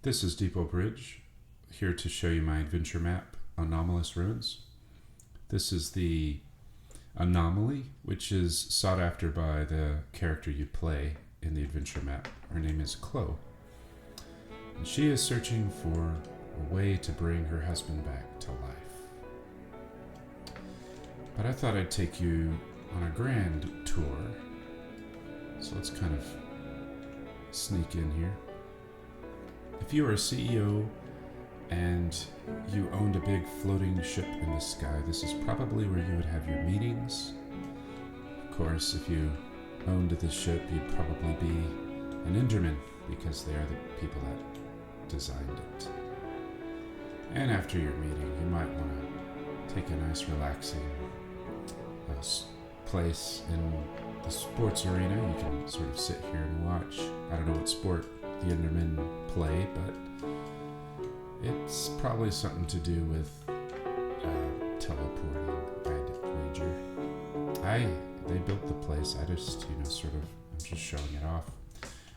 This is Depot Bridge, here to show you my adventure map, Anomalous Ruins. This is the Anomaly, which is sought after by the character you play in the adventure map. Her name is Chloe, and she is searching for a way to bring her husband back to life. But I thought I'd take you on a grand tour, so let's kind of sneak in here. If you were a CEO and you owned a big floating ship in the sky, this is probably where you would have your meetings. Of course, if you owned this ship, you'd probably be an Enderman, because they are the people that designed it. And after your meeting, you might want to take a nice relaxing place in the sports arena. You can sort of sit here and watch. I don't know what sport the Endermen play, but it's probably something to do with teleporting, I'd wager. They built the place. I just, I'm just showing it off.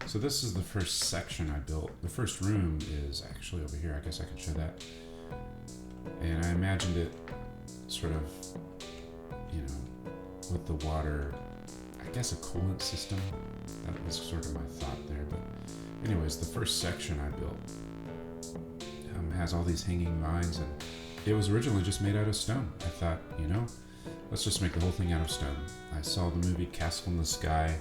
So this is the first section I built. The first room is actually over here. I guess I can show that. And I imagined it sort of, with the water, I guess a coolant system. That was sort of my thought there. But anyways, the first section I built has all these hanging vines, and it was originally just made out of stone. I thought, let's just make the whole thing out of stone. I saw the movie Castle in the Sky,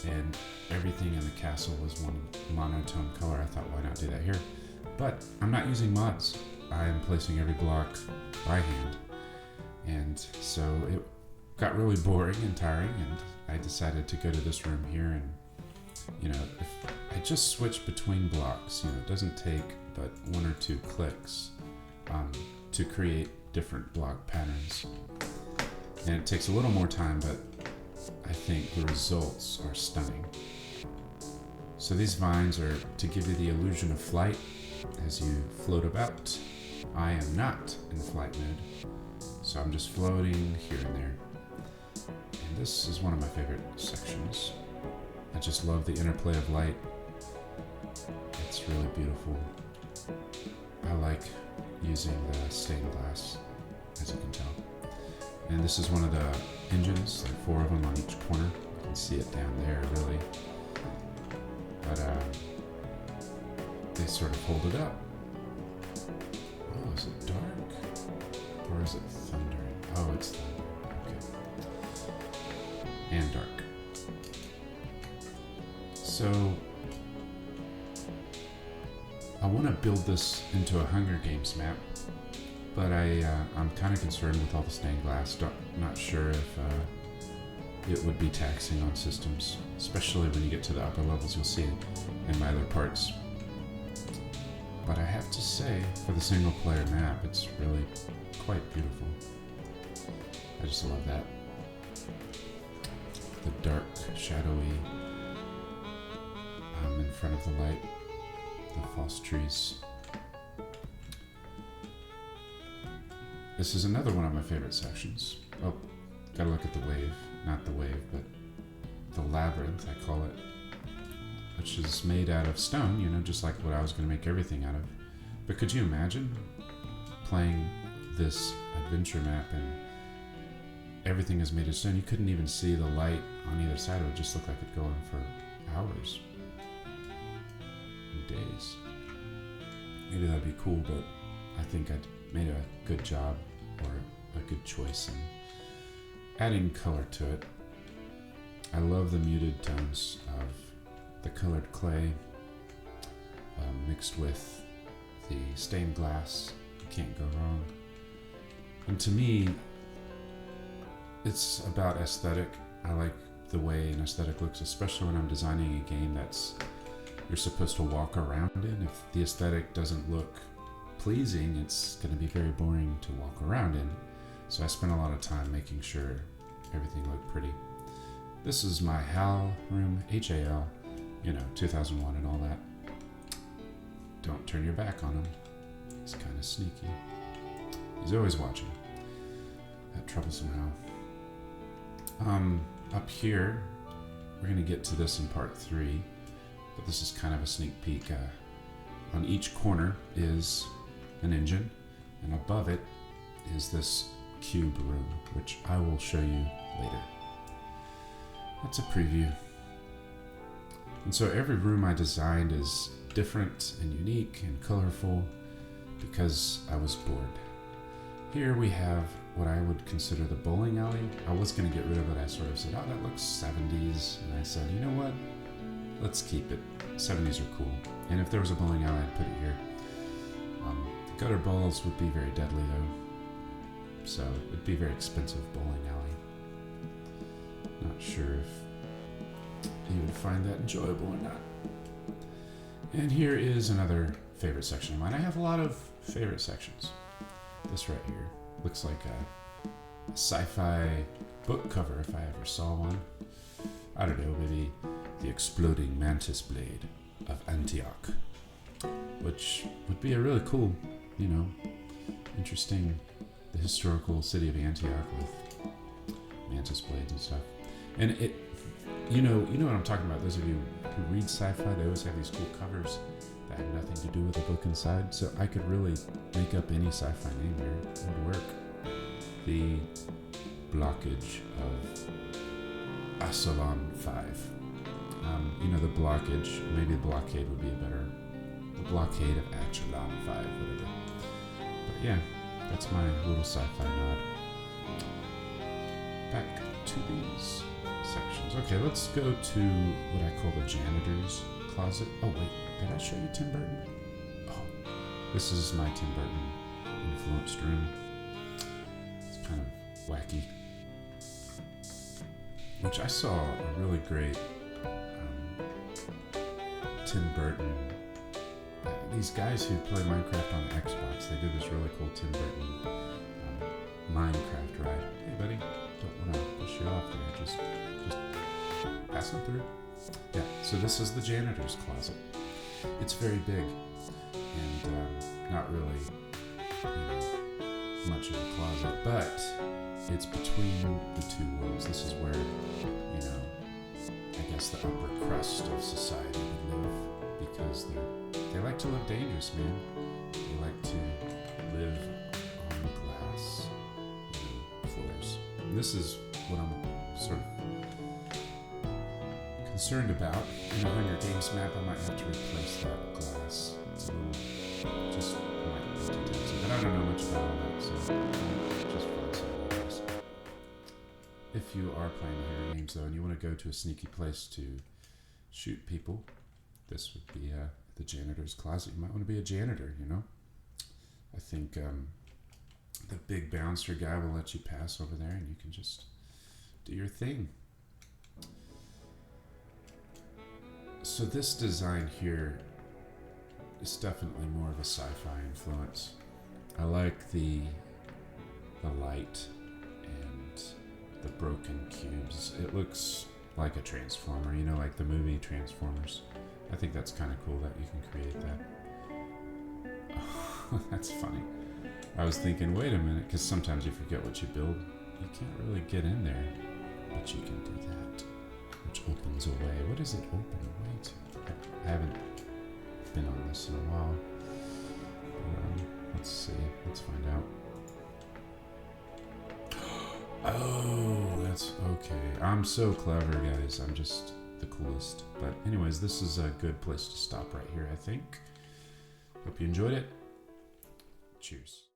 and everything in the castle was one monotone color. I thought, why not do that here? But I'm not using mods. I am placing every block by hand. And so it got really boring and tiring, and I decided to go to this room here, and if I just switch between blocks, it doesn't take but one or two clicks to create different block patterns. And it takes a little more time, but I think the results are stunning. So these vines are to give you the illusion of flight as you float about. I am not in flight mode, so I'm just floating here and there. And this is one of my favorite sections. I just love the interplay of light. It's really beautiful. I like using the stained glass, as you can tell. And this is one of the engines, like 4 of them on each corner. You can see it down there, really. But they sort of hold it up. Oh, is it dark? Or is it thundering? Oh, it's thunder. Okay. And dark. So I want to build this into a Hunger Games map, but I'm kind of concerned with all the stained glass. Not sure if it would be taxing on systems, especially when you get to the upper levels. You'll see in my other parts. But I have to say, for the single player map, it's really quite beautiful. I just love that. The dark, shadowy in front of the light, the false trees. This is another one of my favorite sections. Oh, gotta look at the wave. Not the wave, but the labyrinth, I call it, which is made out of stone, just like what I was going to make everything out of. But could you imagine playing this adventure map and everything is made of stone? You couldn't even see the light on either side. It would just look like it'd go on for hours and days. Maybe that'd be cool, but I think I'd made a good job, or a good choice in adding color to it. I love the muted tones of the colored clay mixed with the stained glass. You can't go wrong. And to me, it's about aesthetic. I like the way an aesthetic looks, especially when I'm designing a game that's you're supposed to walk around in. If the aesthetic doesn't look pleasing, it's going to be very boring to walk around in. So I spent a lot of time making sure everything looked pretty. This is my HAL room, HAL, 2001 and all that. Don't turn your back on him. He's kind of sneaky. He's always watching. That troublesome HAL. Up here, we're going to get to this in part 3, but this is kind of a sneak peek. on each corner is an engine, and above it is this cube room, which I will show you later. That's a preview. And so every room I designed is different and unique and colorful because I was bored. Here we have what I would consider the bowling alley. I was going to get rid of it. I sort of said, oh, that looks 70s. And I said, you know what? Let's keep it. 70s are cool. And if there was a bowling alley, I'd put it here. The gutter balls would be very deadly though. So it'd be a very expensive bowling alley. Not sure if you would find that enjoyable or not. And here is another favorite section of mine. I have a lot of favorite sections. This right here looks like a sci-fi book cover if I ever saw one. I don't know, maybe The Exploding Mantis Blade of Antioch, which would be a really cool, interesting, the historical city of Antioch with mantis blades and stuff. And it, you know what I'm talking about. Those of you who read sci-fi, they always have these cool covers that have nothing to do with the book inside. So I could really make up any sci-fi name here. It would work. The blockage of Asylum 5. The blockage, maybe the blockade would be a better, the blockade of Asylum 5, whatever. But yeah, that's my little sci-fi nod. Back to these sections. Okay, let's go to what I call the janitor's closet. Oh wait, did I show you Tim Burton? Oh, this is my Tim Burton influenced room. It's kind of wacky. Which I saw a really great Tim Burton. These guys who play Minecraft on the Xbox, they did this really cool Tim Burton Minecraft ride. Hey buddy, don't want to push you off there, just passing through. Yeah, so this is the janitor's closet. It's very big and not really much of a closet, but it's between the two worlds. This is where, I guess the upper crust of society would live, because they like to live dangerous, man. They like to live on glass floors. And this is what I'm sort of concerned about. On your games map, I might have to replace that glass. It's a little, just might be too tempting, but I don't know much about all that, so just find some others. If you are playing horror games though, and you want to go to a sneaky place to shoot people, this would be the janitor's closet. You might want to be a janitor, I think the big bouncer guy will let you pass over there and you can just do your thing. So this design here is definitely more of a sci-fi influence. I like the light and the broken cubes. It looks like a transformer, like the movie Transformers. I think that's kind of cool that you can create that. Oh, that's funny. I was thinking, wait a minute, because sometimes you forget what you build. You can't really get in there, but you can do that, which opens a way. What does it open a way to? I haven't been on this in a while. Let's see. Let's find out. Oh, that's okay. I'm so clever, guys. I'm just the coolest. But anyways, this is a good place to stop right here, I think. Hope you enjoyed it. Cheers.